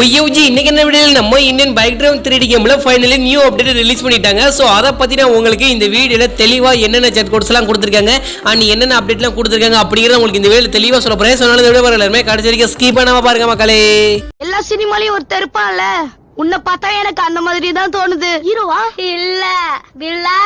ஒய்யோஜி இன்னைக்கு என்ன வீடியோல நம்ம இந்தியன் பைக் டிரைவ் 3D கேம்ல ஃபைனலி நியூ அப்டேட் ரிலீஸ் பண்ணிட்டாங்க. சோ அத பத்தி நான் உங்களுக்கு இந்த வீடியோல தெளிவா என்னென்ன செட் கோட்ஸ் எல்லாம் கொடுத்திருக்காங்க அண்ட் என்னென்ன அப்டேட் எல்லாம் கொடுத்திருக்காங்க அப்படிங்கறத உங்களுக்கு இந்த வீடியோல தெளிவா சொல்ல போறேன். சோ அதனால இந்த வீடியோ எல்லாரும் கடைசி வரைக்கும் ஸ்கிப் பண்ணாம பாருங்க மக்களே. எல்லா சினிமாலயும் ஒருத்தர் இருப்பான்ல, உன்னை பார்த்தா எனக்கு அந்த மாதிரி தான் தோணுது. ஹீரோவா இல்ல வில்லா.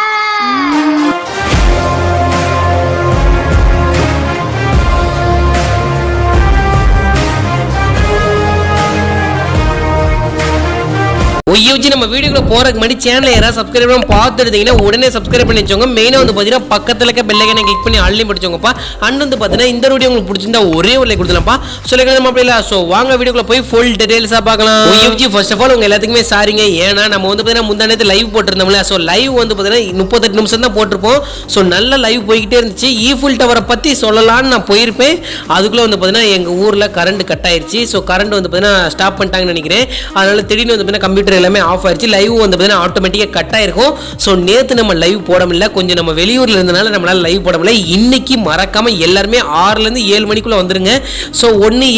ஒய்யோஜி நம்ம வீடியோக்குள்ள போறதுக்கு முன்னாடி சேனலை யாராவது சப்ஸ்கிரைப் பண்ணி பார்த்துட்டீங்கன்னா உடனே சப்ஸ்கிரைப் பண்ணி வச்சோங்க. மெயினா வந்து பாத்தீங்கன்னா பக்கத்துல இருக்க பெல் ஐகானை கிளிக் பண்ணி ஆல்ரெடி படிச்சோங்கப்பா. அண்ட் வந்து பாத்தீங்கன்னா இந்த வீடியோ உங்களுக்கு பிடிச்சிருந்தா ஒரே ஒரு லைக் கொடுத்துலாம்ப்பா. சொல்லுங்க நம்ம அப்படில. சோ வாங்க வீடியோக்குள்ள போய் ஃபுல் டீடைல்ஸா பார்க்கலாம். ஒய்யோஜி ஃபர்ஸ்ட் ஆஃப் ஆல் உங்க எல்லாத்துக்குமே சாரிங்க. ஏன்னா நம்ம வந்து பாத்தீங்கன்னா முந்தானேத்து லைவ் போட்டுருந்தோம்ல. சோ லைவ் வந்து பாத்தீங்கன்னா 38 நிமிஷம் தான் போட்டிருப்போம். சோ நல்ல லைவ் போய்கிட்டே இருந்துச்சு. ஈஃபில் டவரை பத்தி சொல்லலாம்னு நான் போயிருப்பேன். அதுக்குள்ள வந்து பாத்தீங்கன்னா எங்க ஊர்ல கரண்ட் கட் ஆயிருச்சு. சோ கரண்ட் வந்து பாத்தீங்கன்னா ஸ்டாப் பண்ணிட்டாங்கன்னு நினைக்கிறேன். அதனால திடீர்னு வந்து பாத்தீங்கன்னா கம்ப்யூட்டர் எல்லாமே ஆஃப் ஆயிருச்சு. லைவ் வந்து பாத்தீங்கன்னா ஆட்டோமேட்டிக்கா கட் ஆயிருக்கும். சோ நேத்து நம்ம லைவ் போட முடியல, கொஞ்சம் நம்ம வெளியூர்ல இருந்தனால நம்மளால லைவ் போட முடியல. இன்னைக்கு மறக்காம எல்லாருமே 6ல இருந்து 7 மணிக்குள்ள வந்துருங்க. சோ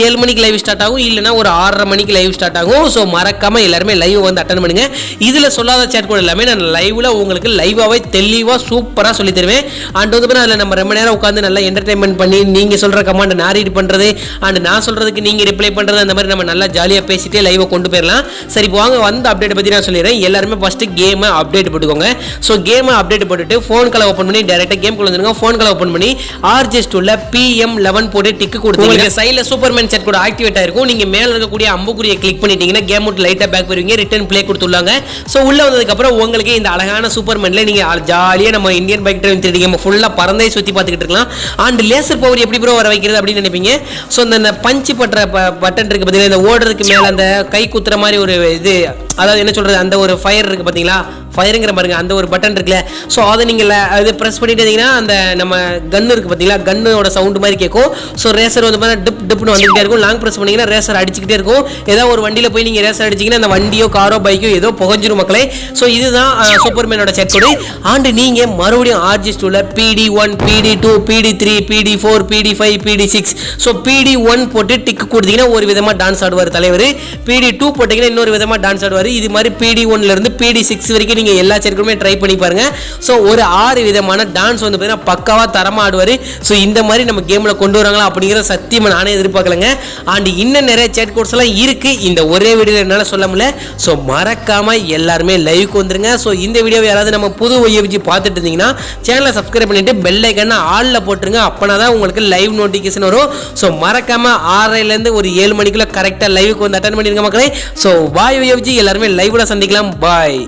7 மணிக்கு லைவ் ஸ்டார்ட் ஆகும், இல்லனா ஒரு 6:30 மணிக்கு லைவ் ஸ்டார்ட் ஆகும். சோ மறக்காம எல்லாருமே லைவ் வந்து அட்டெண்ட் பண்ணுங்க. இதுல சொல்லாத சேட் கோட் எல்லாமே நான் லைவ்ல உங்களுக்கு லைவாவே தெளிவா சூப்பரா சொல்லி தருவேன். அண்ட் வந்து அதுல நம்ம ரொம்ப நேரம் உட்கார்ந்து நல்லா என்டர்டெயின்மெண்ட் பண்ணி நீங்க சொல்ற கமாண்ட் நான் ரீட் பண்றது அண்ட் நான் சொல்றதுக்கு நீங்க ரிப்ளை பண்றது, அந்த மாதிரி நம்ம நல்லா ஜாலியா பேசிட்டே லைவ் கொண்டு போயிடலாம். சரி வாங்க வந்து அப்டேட் பத்தி நான் சொல்லிடுறேன். எல்லாருமே ஃபர்ஸ்ட் கேம் அப்டேட் போட்டுக்கோங்க. சோ கேம் அப்டேட் போட்டுட்டு ஃபோன் கால் ஓபன் பண்ணி டைரக்டா கேம் குள்ள வந்துருங்க. ஃபோன் கால் ஓபன் பண்ணி RJ ஸ்டூல்ல PM11 போட்டு டிக் கொடுத்தீங்க. சைடுல சூப்பர்மேன் செட் கோட் ஆக்டிவேட் ஆயிருக்கும். நீங்க மேல இருக்கக்கூடிய அம்புக்குறியை கிளிக் பண்ணிட்டீங்கன்னா கேம் விட்டு லைட்டா பேக் வருவீங்க. Return play கொடுத்துள்ளாங்க. சோ உள்ள வந்ததுக்கு அப்புறம் உங்களுக்கு இந்த அழகான சூப்பர்மேன்ல நீங்க ஜாலியா நம்ம Indian bike drive 3D game ஃபுல்லா பறந்தே சுத்தி பார்த்துக்கிட்டு இருக்கலாம். அண்ட் லேசர் பவர் எப்படி ப்ரோ வர வைக்கிறது அப்படின்னு நினைப்பீங்க. சோ இந்த பஞ்ச் பண்ற பட்டன் இருக்கு பாத்தீங்களா, இந்த ஓடுறதுக்கு மேல அந்த கை குத்துற மாதிரி ஒரு இது, அதாவது என்ன சொல்றது, அந்த ஒரு ஃபயர் இருக்கு பாத்தீங்களா, ஃபயருங்கிற பாருங்க அந்த ஒரு பட்டன் இருக்குல்ல. ஸோ அதை நீங்கள் அது ப்ரெஸ் பண்ணிட்டீங்கன்னா அந்த நம்ம கன்னு இருக்குது பார்த்தீங்களா, கன்னோட சவுண்டு மாதிரி கேட்கும். ஸோ ரேசர் வந்து பார்த்தீங்கன்னா டிப் டிப்னு வந்துகிட்டே இருக்கும். லாங் ப்ரெஸ் பண்ணிங்கன்னா ரேசர் அடிச்சுக்கிட்டே இருக்கும். ஏதாவது ஒரு வண்டியில் போய் நீங்கள் ரேசர் அடிச்சிங்கன்னா அந்த வண்டியோ காரோ பைக்கோ ஏதோ புகஞ்சிரும் மக்களே. ஸோ இதுதான் சூப்பர்மேனோட செட் கோடு. ஆண்டு நீங்கள் மறுபடியும் RJ ஸ்டூல்ல PD1 PD2 PD3 PD4 PD5 PD6 so PD1 போட்டு டிக் கொடுத்தீங்கன்னா ஒரு விதமாக டான்ஸ் ஆடுவார் தலைவர். PD2 போட்டிங்கன்னா இன்னொரு விதமாக டான்ஸ் ஆடுவார். இது மாதிரி PD1ல இருந்து PD6 வரைக்கும் நீங்க எல்லா செட்குமே ட்ரை பண்ணி பாருங்க. சோ ஒரு 6 விதமான டான்ஸ் வந்து பாத்தீங்கன்னா பக்காவா தரமா ஆடுவாரு. சோ இந்த மாதிரி நம்ம கேம்ல கொண்டு வராங்களா அப்படிங்கற சத்தியமா நானே எதிர்பார்க்கலங்க. அண்ட் இன்னும் நிறைய செட் கோட்ஸ் எல்லாம் இருக்கு, இந்த ஒரே வீடியோல என்னால சொல்ல முடியல. சோ மறக்காம எல்லாருமே லைவ்க்கு வந்துருங்க. சோ இந்த வீடியோவை யாராவது நம்ம புது ஒய்யவிச்சு பார்த்துட்டு இருந்தீங்கன்னா சேனலை சப்ஸ்கிரைப் பண்ணிட்டு பெல் ஐகானை ஆல்ல போட்டுருங்க. அப்பனாதான் உங்களுக்கு லைவ் நோட்டிபிகேஷன் வரும். சோ மறக்காம 6ல இருந்து ஒரு 7 மணிக்குள்ள கரெக்டா லைவ்க்கு வந்து அட்டெண்ட் பண்ணிருங்க மக்களே. சோ பாய் ஒய்யவிச்சு எல்லாருமே லைவ்ல சந்திக்கலாம். பாய்.